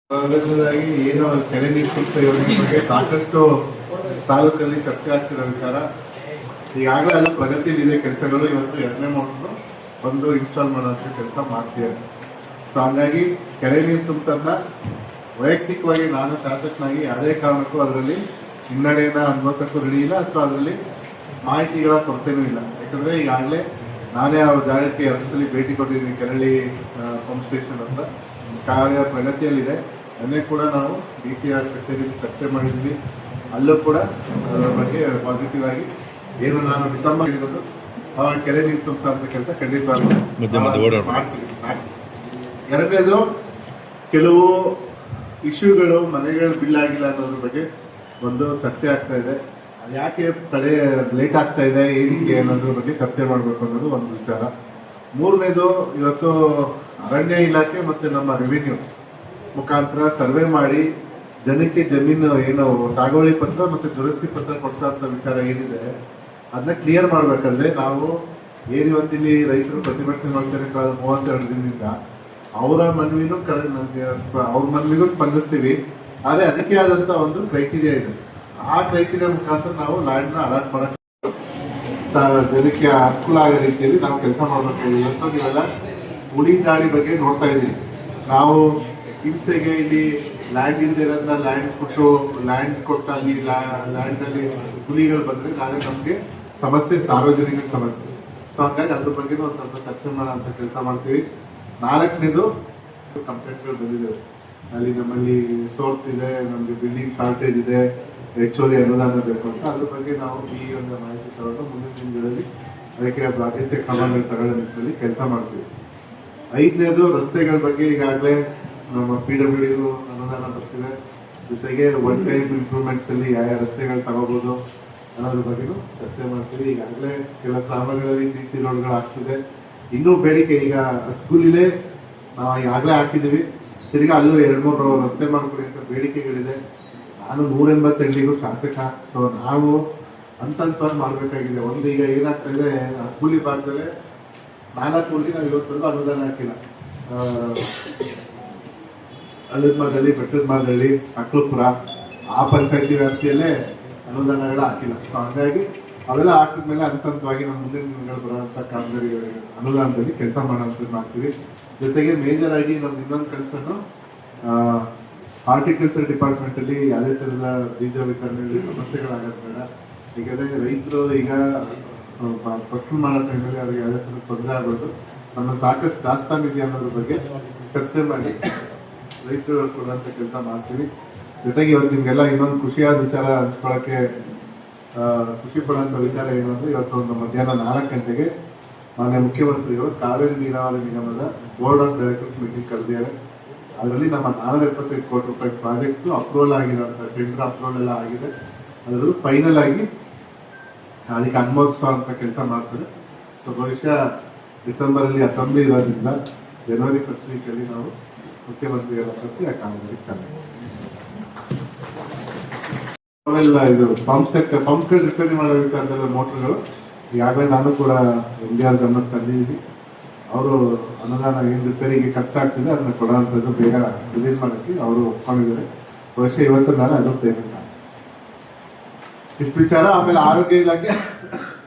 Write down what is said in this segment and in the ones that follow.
ಮೊದಲನೇದಾಗಿ ಏನು ಕೆರೆ ನೀರು ತುಂಬಿಸೋ ಯೋಜನೆ ಬಗ್ಗೆ ಸಾಕಷ್ಟು ತಾಲೂಕಲ್ಲಿ ಚರ್ಚೆ ಆಗ್ತಿರೋ ವಿಚಾರ. ಈಗಾಗಲೇ ಅದು ಪ್ರಗತಿಯಲ್ಲಿದೆ ಕೆಲಸಗಳು. ಇವತ್ತು ಎರಡನೇ ಮೋಟ್ರು ಒಂದು ಇನ್ಸ್ಟಾಲ್ ಮಾಡೋಂಥ ಕೆಲಸ ಮಾಡ್ತಿದ್ದಾರೆ. ಸೊ ಹಾಗಾಗಿ ಕೆರೆ ನೀರು ತುಂಬಿಸೋದನ್ನ ವೈಯಕ್ತಿಕವಾಗಿ ನಾನು ಶಾಸಕನಾಗಿ ಯಾವುದೇ ಕಾರಣಕ್ಕೂ ಅದರಲ್ಲಿ ಹಿನ್ನಡೆಯನ್ನು ಅನುಭವಿಸೋಕ್ಕೂ ರೆಡಿ ಇಲ್ಲ, ಅಥವಾ ಅದರಲ್ಲಿ ಮಾಹಿತಿಗಳ ಕೊರತೆನೂ ಇಲ್ಲ. ಯಾಕಂದರೆ ಈಗಾಗಲೇ ನಾನೇ ಆ ಜಾಗಕ್ಕೆ 2 ಸಲ ಭೇಟಿ ಕೊಟ್ಟಿದ್ದೀನಿ. ಕೆರಳಿ ಪಂಪ್ ಸ್ಟೇಷನ್ ಹತ್ರ ಕಾರ್ಯ ಪ್ರಗತಿಯಲ್ಲಿದೆ. ಅದನ್ನೇ ಕೂಡ ನಾವು DCR ಕಚೇರಿಯಲ್ಲಿ ಚರ್ಚೆ ಮಾಡಿದ್ವಿ. ಅಲ್ಲೂ ಕೂಡ ಅದರ ಬಗ್ಗೆ ಪಾಸಿಟಿವ್ ಆಗಿ ಏನು ನಾನು ಡಿಸೆಂಬರ್ ಇರೋದು ಕೆರೆ ನೀರು ತುಂಬಿಸೋಂಥ ಕೆಲಸ ಖಂಡಿತವಾಗ್ಲೂ ಮಾಡ್ತೀವಿ. ಎರಡನೇದು, ಕೆಲವು ಇಶ್ಯೂಗಳು ಮನೆಗಳು ಬಿಲ್ ಆಗಿಲ್ಲ ಅನ್ನೋದ್ರ ಬಗ್ಗೆ ಒಂದು ಚರ್ಚೆ ಆಗ್ತಾ ಇದೆ. ಯಾಕೆ ಲೇಟ್ ಆಗ್ತಾ ಇದೆ, ಏನಕ್ಕೆ ಅನ್ನೋದ್ರ ಬಗ್ಗೆ ಚರ್ಚೆ ಮಾಡಬೇಕು ಅನ್ನೋದು ಒಂದು ವಿಚಾರ. ಮೂರನೇದು, ಇವತ್ತು ಅರಣ್ಯ ಇಲಾಖೆ ಮತ್ತು ನಮ್ಮ ರೆವಿನ್ಯೂ ಮುಖಾಂತರ ಸರ್ವೆ ಮಾಡಿ ಜನಕ್ಕೆ ಜಮೀನು ಏನು ಸಾಗುವಳಿ ಪತ್ರ ಮತ್ತು ದುರಸ್ತಿ ಪತ್ರ ಕೊಡಿಸೋಂಥ ವಿಚಾರ ಏನಿದೆ ಅದನ್ನ ಕ್ಲಿಯರ್ ಮಾಡಬೇಕಂದ್ರೆ ನಾವು ಇವತ್ತಿಲ್ಲಿ ರೈತರು ಪ್ರತಿಭಟನೆ ಮಾಡ್ತಾರೆ ಕಳೆದ 32 ದಿನದಿಂದ. ಅವರ ಮನವಿನೂ ಅವ್ರ ಮನವಿಗೂ ಸ್ಪಂದಿಸ್ತೀವಿ. ಆದರೆ ಅದಕ್ಕೆ ಆದಂಥ ಒಂದು ಕ್ರೈಟೀರಿಯಾ ಇದೆ. ಆ ಕ್ರೈಟೀರಿಯಾ ಮುಖಾಂತರ ನಾವು ಲ್ಯಾಂಡ್ನ ಅಲಾಟ್ ಮಾಡೋಕ್ಕೆ ಜನಕ್ಕೆ ಅನುಕೂಲ ಆಗೋ ರೀತಿಯಲ್ಲಿ ನಾವು ಕೆಲಸ ಮಾಡಬೇಕು. ಇವತ್ತು ನೀವೆಲ್ಲ ಉಳಿ ದಾಳಿ ಬಗ್ಗೆ ನೋಡ್ತಾ ಇದ್ದೀವಿ. ನಾವು ಹಿಂಸೆಗೆ ಇಲ್ಲಿ ಲ್ಯಾಂಡ್ ಇಲ್ದಿರೋದನ್ನ ಲ್ಯಾಂಡ್ ಕೊಟ್ಟು ಅಲ್ಲಿ ಲ್ಯಾಂಡಲ್ಲಿ ಹುಲಿಗಳು ಬಂದರೆ ನಾಳೆ ನಮಗೆ ಸಮಸ್ಯೆ, ಸಾರ್ವಜನಿಕ ಸಮಸ್ಯೆ. ಸೊ ಹಂಗಾಗಿ ಅದ್ರ ಬಗ್ಗೆ ಒಂದು ಸ್ವಲ್ಪ ಚರ್ಚೆ ಮಾಡೋಂಥ ಕೆಲಸ ಮಾಡ್ತೀವಿ. 4ನೇದು, ಕಂಪ್ಲೇಂಟ್ಗಳು ಬಂದಿದ್ದೇವೆ. ಅಲ್ಲಿ ನಮ್ಮಲ್ಲಿ ಸೋರ್ತಿದೆ, ನಮಗೆ ಬಿಲ್ಡಿಂಗ್ ಶಾರ್ಟೇಜ್ ಇದೆ, ಹೆಚ್ಚುವರಿ ಅನುದಾನ ಬೇಕು ಅಂತ. ಅದ್ರ ಬಗ್ಗೆ ನಾವು ಈ ಒಂದು ಮಾಹಿತಿ ತಗೊಂಡು ಮುಂದಿನ ದಿನಗಳಲ್ಲಿ ಅದಕ್ಕೆ ಆದ್ಯತೆ ಕ್ರಮಗಳು ತಗೊಳ್ಳೋ ನಿಟ್ಟಿನಲ್ಲಿ ಕೆಲಸ ಮಾಡ್ತೀವಿ. 5ನೇದು, ರಸ್ತೆಗಳ ಬಗ್ಗೆ ಈಗಾಗಲೇ ನಮ್ಮ PWD ಅನುದಾನ ಬರ್ತಿದೆ. ಜೊತೆಗೆ ಒನ್ ಟೈಮ್ ಇಂಪ್ರೂವ್ಮೆಂಟ್ಸ್ ಅಲ್ಲಿ ಯಾವ ರಸ್ತೆಗಳು ತಗೋಬಹುದು ಅನ್ನೋದ್ರ ಬಗ್ಗೆನೂ ಚರ್ಚೆ ಮಾಡ್ತೀವಿ. ಈಗಾಗಲೇ ಕೆಲ ಗ್ರಾಮಗಳಲ್ಲಿ CC ರೋಡ್ಗಳು ಆಗ್ತಿದೆ. ಇನ್ನೂ ಬೇಡಿಕೆ, ಈಗ ಸ್ಕೂಲಿலே ನಾವು ಈಗಾಗಲೇ ಹಾಕಿದ್ದೀವಿ, ತಿರ್ಗಿ ಅಲ್ಲೂ 2-3 ರಸ್ತೆ ಮಾಡ್ಕೊಡಿ ಅಂತ ಬೇಡಿಕೆಗಳಿದೆ. ನಾನು 188ಗೂ ಶಾಸಕ. ಸೊ ನಾವು ಹಂತವಾಗಿ ಮಾಡಬೇಕಾಗಿದೆ. ಒಂದು ಈಗ ಏನಾಗ್ತಾ ಇದೆ, ಸ್ಕೂಲಿ ಭಾಗದಲ್ಲೇ 4 ಊರಿಗೆ ನಾವು ಇವತ್ತರೆಗೂ ಅನುದಾನ ಹಾಕಿಲ್ಲ. ಅಲ್ಲದಮಾದಲ್ಲಿ, ಬೆಟ್ಟದಮಾದಲ್ಲಿ, ಅಕ್ಕಲಪುರ ಆ ಪಂಚಾಯತಿ ವ್ಯಾಪ್ತಿಯಲ್ಲೇ ಅನುದಾನಗಳು ಹಾಕಿಲ್ಲ. ಸೊ ಹಾಗಾಗಿ ಅವೆಲ್ಲ ಹಾಕಿದ್ಮೇಲೆ ಹಂತವಾಗಿ ನಮ್ಮ ಮುಂದಿನ ದಿನಗಳು ಬರುವಂಥ ಕಾಮಗಾರಿಗಳಿಗೆ ಅನುದಾನದಲ್ಲಿ ಕೆಲಸ ಮಾಡೋಂಥದ್ದು ಮಾಡ್ತೀವಿ. ಜೊತೆಗೆ ಮೇಜರ್ ಆಗಿ ನಮ್ದು ಇನ್ನೊಂದು ಕೆಲಸನೂ ಹಾರ್ಟಿಕಲ್ಚರ್ ಡಿಪಾರ್ಟ್ಮೆಂಟಲ್ಲಿ ಯಾವುದೇ ಥರದ ಬೀಜ ವಿತರಣೆಯಲ್ಲಿ ಸಮಸ್ಯೆಗಳಾಗೋದು ಬೇಡ. ಯಾಕಂದರೆ ರೈತರು ಈಗ ಫಸಲು ಮಾಡೋ ಟೈಮಲ್ಲಿ ಅವ್ರಿಗೆ ಯಾವುದೇ ಥರದ ತೊಂದರೆ ಆಗೋದು, ನಮ್ಮ ಸಾಕಷ್ಟು ದಾಸ್ತಾನು ಇದೆ ಅನ್ನೋದ್ರ ಬಗ್ಗೆ ಚರ್ಚೆ ಮಾಡಿ ರೈತರು ಕೊಡುವಂಥ ಕೆಲಸ ಮಾಡ್ತೀವಿ. ಜೊತೆಗೆ ಇವತ್ತು ನಿಮಗೆಲ್ಲ ಇನ್ನೊಂದು ಖುಷಿಯಾದ ವಿಚಾರ ಹಂಚ್ಕೊಳ್ಳೋಕ್ಕೆ ಖುಷಿ ಪಡುವಂಥ ವಿಚಾರ ಏನು ಅಂದರೆ, ಇವತ್ತು ಒಂದು ಮಧ್ಯಾಹ್ನ 4 ಗಂಟೆಗೆ ಮಾನ್ಯ ಮುಖ್ಯಮಂತ್ರಿಗಳು ಕಾವೇರಿ ನೀರಾವರಿ ನಿಗಮದ ಬೋರ್ಡ್ ಆಫ್ ಡೈರೆಕ್ಟರ್ಸ್ ಮೀಟಿಂಗ್ ಕರೆದಿದ್ದಾರೆ. ಅದರಲ್ಲಿ ನಮ್ಮ 425 ಕೋಟಿ ರೂಪಾಯಿ ಪ್ರಾಜೆಕ್ಟು ಅಪ್ರೂವಲ್ ಆಗಿರೋಂಥ ಟೆಂಡರ್ ಅಪ್ರೂವಲ್ ಎಲ್ಲ ಆಗಿದೆ. ಅದರದ್ದು ಫೈನಲ್ ಆಗಿ ಅದಕ್ಕೆ ಅನುಮೋದಿಸುವಂಥ ಕೆಲಸ ಮಾಡ್ತಾರೆ. ಸೊ ಬಹುಶಃ ಡಿಸೆಂಬರಲ್ಲಿ ಅಸೆಂಬ್ಲಿ ಇರೋದ್ರಿಂದ ಜನವರಿ 1st ವೀಕಲ್ಲಿ ನಾವು ಮುಖ್ಯಮಂತ್ರಿಗಳ ಕರೆಸಿ ಆ ಕಾಮಗಾರಿ ಚಾಲನೆ. ಇದು ಪಂಪ್ಗಳು ರಿಪೇರಿ ಮಾಡೋ ವಿಚಾರದಲ್ಲ ಮೋಟ್ರ್ಗಳು ಈಗಾಗಲೇ ನಾನು ಕೂಡ MDR ಗಮನಕ್ಕೆ ತಂದಿದ್ದೀವಿ. ಅವರು ಅನುದಾನ ಏನು ರಿಪೇರಿಗೆ ಖರ್ಚಾಗ್ತಿದೆ ಅದನ್ನ ಕೊಡೋವಂಥದ್ದು ಬೇಗ ರಿಲೀಸ್ ಮಾಡೋಕ್ಕೆ ಅವರು ಒಪ್ಕೊಂಡಿದ್ದಾರೆ. ಬಹುಶಃ ಇವತ್ತು ನಾನು ಅದು ಪೇಮೆಂಟ್ ಆಗ್ತದೆ. ಇಷ್ಟು ವಿಚಾರ. ಆಮೇಲೆ ಆರೋಗ್ಯ ಇಲಾಖೆ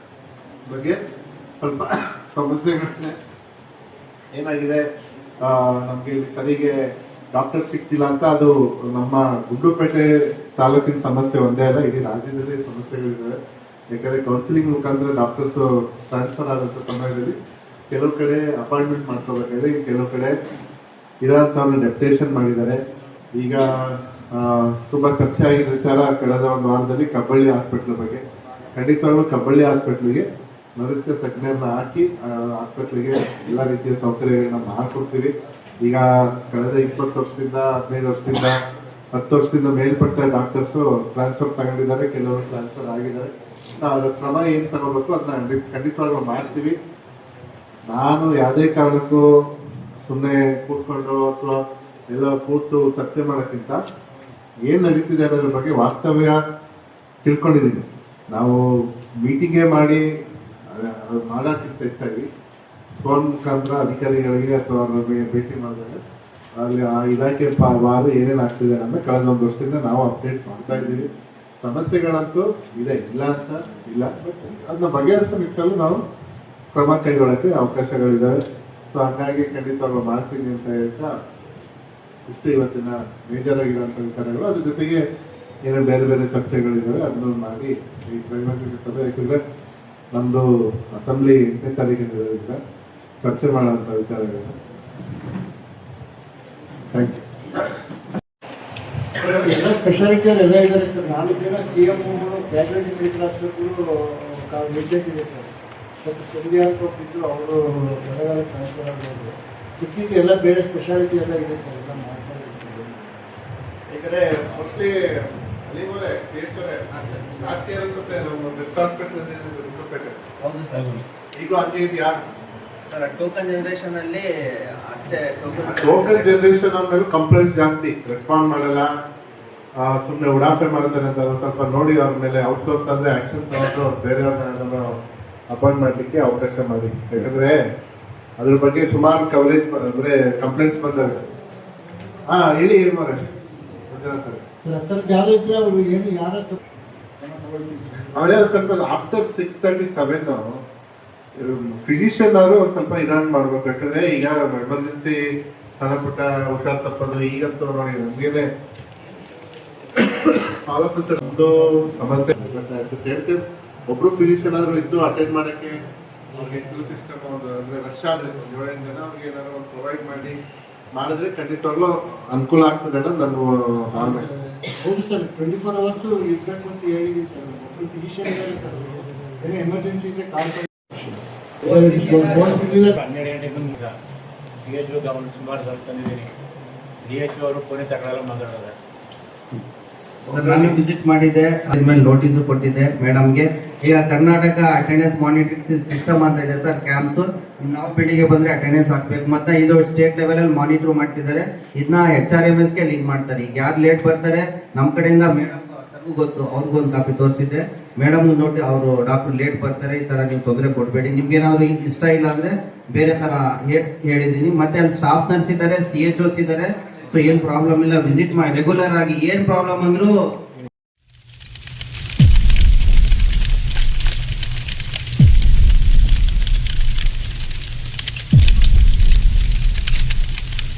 ಬಗ್ಗೆ ಸ್ವಲ್ಪ ಸಮಸ್ಯೆಗಳನ್ನೇ ಏನಾಗಿದೆ, ನಮಗೆ ಇಲ್ಲಿ ಸರಿಗೆ ಡಾಕ್ಟರ್ ಸಿಗ್ತಿಲ್ಲ ಅಂತ. ಅದು ನಮ್ಮ ಗುಂಡ್ಲುಪೇಟೆ ತಾಲೂಕಿನ ಸಮಸ್ಯೆ ಒಂದೇ ಅಲ್ಲ, ಇಡೀ ರಾಜ್ಯದಲ್ಲಿ ಸಮಸ್ಯೆಗಳಿದ್ದಾವೆ. ಯಾಕಂದರೆ ಕೌನ್ಸಿಲಿಂಗ್ ಮುಖಾಂತರ ಡಾಕ್ಟರ್ಸು ಟ್ರಾನ್ಸ್ಫರ್ ಆದಂಥ ಸಮಯದಲ್ಲಿ ಕೆಲವು ಕಡೆ ಅಪಾಯಿಂಟ್ಮೆಂಟ್ ಮಾಡ್ಕೋಬೇಕಾದ್ರೆ ಕೆಲವು ಕಡೆ ಇರೋಂಥವ್ರನ್ನ ಡೆಪ್ಯುಟೇಷನ್ ಮಾಡಿದ್ದಾರೆ. ಈಗ ತುಂಬ ಚರ್ಚೆ ಆಗಿದ್ದ ವಿಚಾರ ಕಳೆದ ಒಂದು ವಾರದಲ್ಲಿ ಕಬ್ಬಳ್ಳಿ ಹಾಸ್ಪಿಟ್ಲ್ ಬಗ್ಗೆ. ಖಂಡಿತವಾಗ್ಲೂ ಕಬ್ಬಳ್ಳಿ ಹಾಸ್ಪಿಟ್ಲಿಗೆ ನೃತ್ಯ ತಜ್ಞರನ್ನ ಹಾಕಿ ಹಾಸ್ಪಿಟ್ಲಿಗೆ ಎಲ್ಲ ರೀತಿಯ ಸೌಕರ್ಯಗಳನ್ನ ಮಾಡಿಕೊಡ್ತೀವಿ. ಈಗ ಕಳೆದ 20 ವರ್ಷದಿಂದ 15 ವರ್ಷದಿಂದ 10 ವರ್ಷದಿಂದ ಮೇಲ್ಪಟ್ಟ ಡಾಕ್ಟರ್ಸು ಟ್ರಾನ್ಸ್ಫರ್ ತಗೊಂಡಿದ್ದಾರೆ, ಕೆಲವರು ಟ್ರಾನ್ಸ್ಫರ್ ಆಗಿದ್ದಾರೆ. ಅದರ ಕ್ರಮ ಏನು ತಗೋಬೇಕು ಅದನ್ನ ಖಂಡಿತವಾಗ್ಲೂ ಮಾಡ್ತೀವಿ. ನಾನು ಯಾವುದೇ ಕಾರಣಕ್ಕೂ ಸುಮ್ಮನೆ ಕೂತ್ಕೊಂಡು ಅಥವಾ ಎಲ್ಲ ಕೂತು ಚರ್ಚೆ ಮಾಡೋಕ್ಕಿಂತ ಏನು ನಡೀತಿದೆ ಅನ್ನೋದ್ರ ಬಗ್ಗೆ ವಾಸ್ತವ್ಯ ತಿಳ್ಕೊಂಡಿದ್ದೀನಿ. ನಾವು ಮೀಟಿಂಗೇ ಮಾಡಿ ಮಾಡೋಕ್ಕಿಂತ ಹೆಚ್ಚಾಗಿ ಫೋನ್ ಮುಖಾಂತರ ಅಧಿಕಾರಿಗಳಿಗೆ ಅಥವಾ ಅವ್ರಿಗೆ ಭೇಟಿ ಮಾಡಿದಾಗ ಅಲ್ಲಿ ಆ ಇಲಾಖೆ ವಾರ ಏನೇನು ಆಗ್ತಿದೆ ಅಂತ ಕಳೆದ ಒಂದು ವರ್ಷದಿಂದ ನಾವು ಅಪ್ಡೇಟ್ ಮಾಡ್ತಾ ಇದ್ದೀವಿ. ಸಮಸ್ಯೆಗಳಂತೂ ಇದೆ, ಇಲ್ಲ ಅಂತ ಇಲ್ಲ, ಬಟ್ ಅದನ್ನ ಬಗೆಹರಿಸೋ ನಿಟ್ಟಿನಲ್ಲೂ ನಾವು ಕ್ರಮ ಕೈಗೊಳ್ಳೋಕ್ಕೆ ಅವಕಾಶಗಳಿದ್ದಾವೆ. ಸೊ ಹಾಗಾಗಿ ಖಂಡಿತವಾಗ್ಲೂ ಮಾಡ್ತೀನಿ ಅಂತ ಹೇಳ್ತಾ ಇಷ್ಟು ಇವತ್ತಿನ ಮೇಜರ್ ಆಗಿರುವಂಥ ವಿಚಾರಗಳು. ಅದ್ರ ಜೊತೆಗೆ ಏನೋ ಬೇರೆ ಬೇರೆ ಚರ್ಚೆಗಳಿದ್ದಾವೆ, ಅದನ್ನು ಮಾಡಿ ಈ ಪ್ರೈಮರಿ ಸಭೆ, ಯಾಕಂದರೆ ನಮ್ಮದು ಅಸೆಂಬ್ಲಿ 8ನೇ ತಾರೀಕಿನಿಂದ ಚರ್ಚೆ ಮಾಡುವಂಥ ವಿಚಾರಗಳು. Thank you. ಎಲ್ಲ ಸ್ಪೆಷಾಲಿಟಿ ಎಲ್ಲ ಇದ್ದಾರೆ ಸರ್. 4 ಜನ CMOಗಳು, ಕ್ಯಾಶುಯಾಲಿಟಿ ಮೆಡಿಕಲ್ ಆಫೀಸರ್ಗಳು ವೇಕೆಂಟ್ ಇದೆ ಸರ್. ಮತ್ತು ಸಂಧ್ಯಾ ಅಂತ ಇದ್ದು ಅವರು ಬೆಳಗಾವಿ ಟ್ರಾನ್ಸ್ಫರ್ ಆಗ್ಬೋದು. ಮಿಕ್ಕಿದ್ದು ಎಲ್ಲ ಬೇರೆ ಸ್ಪೆಷಾಲಿಟಿ ಎಲ್ಲ ಇದೆ ಸರ್. ಎಲ್ಲ ಮಾಡ್ತಾರೆ. ಯಾಕಂದರೆ ಮೋಸ್ಟ್ಲಿ ಅಲ್ಲಿವರೆ ಲಾಸ್ಟ್ ಇಯರ್ ಅನ್ಸುತ್ತೆ ನಮ್ಮ ಬೆಸ್ಟ್ ಹಾಸ್ಪಿಟಲ್ ವಿಶ್ವಪೇಟೆ. ಹೌದು ಸರ್. ಈಗ ಹಂಗೆ ಇದೆಯಾ ಸರ್? ಟೋಕನ್ ಜನರೇಷನ್ ಅಲ್ಲಿ ಅಷ್ಟೇ. ಟೋಕನ್ ಜನರೇಷನ್ ಅಂದ್ಮೇಲೆ ಕಂಪ್ಲೇಂಟ್ ಜಾಸ್ತಿ, ರೆಸ್ಪಾಂಡ್ ಮಾಡಲ್ಲ, ಸುಮ್ಮನೆ ಉಡಾಫೆ ಮಾಡ್ತಾರೆ ಅಂತ ಸ್ವಲ್ಪ ನೋಡಿ ಅವ್ರ ಮೇಲೆ ಔಟ್ಸೋರ್ಸ್ ಅಂದ್ರೆ ಆಕ್ಷನ್ ತಗೊಂಡು ಬೇರೆಯವ್ರನ್ನ ಅಪಾಯಿಂಟ್ ಮಾಡಲಿಕ್ಕೆ ಅವಕಾಶ ಮಾಡಿ. ಯಾಕಂದ್ರೆ ಅದ್ರ ಬಗ್ಗೆ ಸುಮಾರು ಕವರೇಜ್ ಅಂದ್ರೆ ಕಂಪ್ಲೇಂಟ್ಸ್ ಬಂದವೆ. ಹೇಳಿ ಏನು ಮಾಡಿ ಸರ್ ಆ ಥರದ್ದು ಯಾವುದೋ ಇದ್ರೆ ಅವರು ಏನು ಯಾರ ಅವರೇ ಸ್ವಲ್ಪ ಆಫ್ಟರ್ 6:37 ಫಿಸಿಷಿಯನ್ ಅವರು ಒಂದು ಸ್ವಲ್ಪ ಇದಾಗಿ ಮಾಡ್ಬೇಕು. ಯಾಕಂದ್ರೆ ಈಗ ಎಮರ್ಜೆನ್ಸಿ ಸಣ್ಣ ಪುಟ್ಟ ಹುಷಾರ್ ತಪ್ಪದು ಈಗಂತೂ ನೋಡಿ ನಮಗೇನೆ ಆಲ್ ಆಫ್ ಒಂದು ಸಮಸ್ಯೆ. But at the same time ಒಬ್ರು ಫಿಸಿಷಿಯನ್ ಆದ್ರೂ ಇದ್ದು ಅಟೆಂಡ್ ಮಾಡೋಕ್ಕೆ ಅವ್ರಿಗೆ ಕ್ಯೂ ಸಿಸ್ಟಮ್ ಅಂದ್ರೆ ರಶ್ ಆದ್ರೆ 7-8 ಜನ ಅವ್ರಿಗೆ ಏನಾದ್ರು ಒಂದು ಪ್ರೊವೈಡ್ ಮಾಡಿದ್ರೆ ಖಂಡಿತವಾಗ್ಲೂ ಅನುಕೂಲ ಆಗ್ತದೆ ಅನ್ನೋದು ನನ್ನ ಭಾವನೆ. ಹೌದು ಸರ್. 24 hours ಇರಬೇಕು ಅಂತ ಹೇಳಿದ್ವಿ ಸರ್. ಒಬ್ಬರು ಫಿಸಿಷಿಯನ್ ಇದ್ದಾರೆ ಸರ್. ಏನೋ ಎಮರ್ಜೆನ್ಸಿ ಇದ್ರೆ ಕಾಲ್ ಮಾಡಿ. 12 ಗಂಟೆಗೆ ಬಂದಿದ್ದ DHO ಗಮನ ಸುಮಾರು ತಂದಿದ್ದೀನಿ. DHO ಅವರು ಫೋನ್ ತಗೊಳ್ಳಲ್ಲ, ಮಾತಾಡೋದು. ನಾನು ವಿಸಿಟ್ ಮಾಡಿದ್ದೆ, ಅದ್ಮೇಲೆ ನೋಟಿಸ್ ಕೊಟ್ಟಿದ್ದೆ ಮೇಡಮ್ಗೆ. ಈಗ ಕರ್ನಾಟಕ ಅಟೆಂಡೆನ್ಸ್ ಮಾನಿಟರಿಂಗ್ ಸಿಸ್ಟಮ್ ಅಂತ ಇದೆ ಸರ್, ಕ್ಯಾಂಪ್ಸ್. ನಾವು ಬಿಲ್ಡಿಗೆ ಬಂದ್ರೆ ಅಟೆಂಡೆನ್ಸ್ ಹಾಕ್ಬೇಕು. ಮತ್ತೆ ಇದು ಸ್ಟೇಟ್ ಲೆವೆಲ್ ಅಲ್ಲಿ ಮಾನಿಟರ್ ಮಾಡ್ತಿದ್ದಾರೆ. ಇದನ್ನ HRMS ಗೆ ಲಿಂಕ್ ಮಾಡ್ತಾರೆ. ಈಗ ಯಾರು ಲೇಟ್ ಬರ್ತಾರೆ ನಮ್ಮ ಕಡೆಯಿಂದ ಮೇಡಮ್ ಸರ್ಗೂ ಗೊತ್ತು, ಅವ್ರಿಗೂ ಒಂದು ಕಾಪಿ ತೋರಿಸಿದ್ದೆ. ಮೇಡಮ್ ನೋಡಿ ಅವರು ಡಾಕ್ಟರ್ ಲೇಟ್ ಬರ್ತಾರೆ, ಈ ತರ ನೀವು ತೊಂದರೆ ಕೊಡಬೇಡಿ, ನಿಮ್ಗೆ ಏನಾದ್ರು ಇಷ್ಟ ಇಲ್ಲ ಅಂದ್ರೆ ಬೇರೆ ತರ ಹೇಳಿದ್ದೀನಿ. ಮತ್ತೆ ಅಲ್ಲಿ ಸ್ಟಾಫ್ ನರ್ಸ್ ಇದ್ದಾರೆ, CHOs ಇದ್ದಾರೆ. ಸೊ ಏನ್ ಪ್ರಾಬ್ಲಮ್ ಇಲ್ಲ, ವಿಸಿಟ್ ಮಾಡಿ ರೆಗ್ಯುಲರ್ ಆಗಿ ಏನ್ ಪ್ರಾಬ್ಲಮ್ ಅಂದ್ರೂ